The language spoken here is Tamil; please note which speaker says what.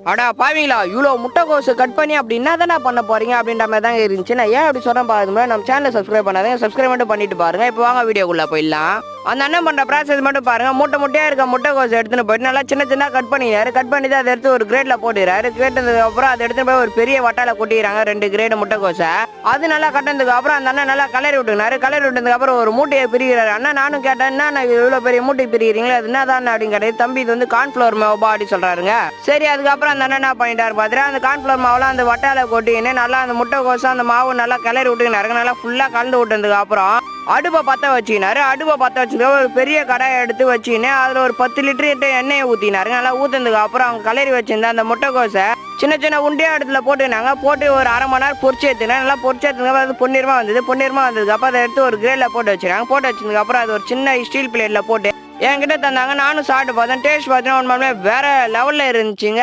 Speaker 1: அடா பாவீங்களா, இவ்வளோ முட்டைக்கோசு கட் பண்ணி அப்படி என்ன தானே பண்ண போறீங்க அப்படின்ற மாதிரி தாங்க இருந்துச்சு. நான் ஏன் அப்படி சொல்றேன் பாருங்க, நம்ம சேனலை சப்ஸ்கிரைப் பண்ணாதீங்க, சப்ஸ்கிரைப் மட்டும் பண்ணிட்டு பாருங்க. இப்போ வாங்க வீடியோக்குள்ள போயிடலாம். அந்த அண்ணன் பண்ற ப்ராசஸ் மட்டும் பாருங்க. முட்டையா இருக்க முட்டைக்கோசு எடுத்துன்னு போயிட்டு நல்லா சின்ன கட் பண்ணிடுறாரு. கட் பண்ணி அதை எடுத்து ஒரு கிரேட்ல போட்டுறாரு. கேட்டதுக்கு அப்புறம் அதை எடுத்துன்னு போய் ஒரு பெரிய வட்டால கொட்டிடுறாங்க 2 கிரேடு முட்டைக்கோசை. அது நல்லா கட்டினதுக்கு அப்புறம் அந்த அண்ணன் நல்லா கலரி விட்டுனாரு. கலரி விட்டதுக்கு அப்புறம் ஒரு மூட்டையை பிரிக்கிறாரு. அண்ணா நானும் கேட்டேன், என்ன இவ்வளவு பெரிய மூட்டை பிரிக்கிறீங்களா, அது என்னதான் அப்படின்னு கேட்டது. தம்பி இது வந்து கார்ன்ஃபிளவர் மாவுபா அப்படி சொல்றாருங்க. சரி, அதுக்கப்புறம் அந்த அண்ணன் என்ன பண்ணிட்டாரு பாத்துட்டு அந்த கார்ன்ஃபிளவர் மாவுல அந்த வட்டால கொட்டின்னு நல்லா அந்த முட்டைக்கோசம் அந்த மாவு நல்லா கிளறி விட்டுனாரு. நல்லா ஃபுல்லா கலந்து விட்டதுக்கு அப்புறம் அடுப்பை பற்ற வச்சுக்கினாரு. அடுப்பை பற்ற வச்சுக்க ஒரு பெரிய கடாயை எடுத்து வச்சுக்கின்னு அதில் ஒரு 10 லிட்டர் எண்ணெயை ஊற்றினாரு. நல்லா ஊற்றுனதுக்கு அப்புறம் அவங்க கலரி வச்சிருந்தா அந்த முட்டைக்கோசை சின்ன உண்டியா இடத்துல போட்டுனாங்க. போட்டு ஒரு அரை மணி நேரம் பொரிச்சு எடுத்துனா நல்லா பொரிச்சு எடுத்துங்க. அது பொன்னிறமா வந்தது. பொன்னிறமா வந்ததுக்கு அப்புறம் அதை எடுத்து ஒரு கிரேட்ல போட்டு வச்சுருக்காங்க. போட்டு வச்சதுக்கு அப்புறம் அது ஒரு சின்ன ஸ்டீல் பிளேட்ல போட்டு என்கிட்ட தந்தாங்க. நானும் சாப்பிட்டு பார்த்தேன். டேஸ்ட் பார்த்தீங்கன்னா உண்மையுமே வேற லெவல்ல இருந்துச்சுங்க.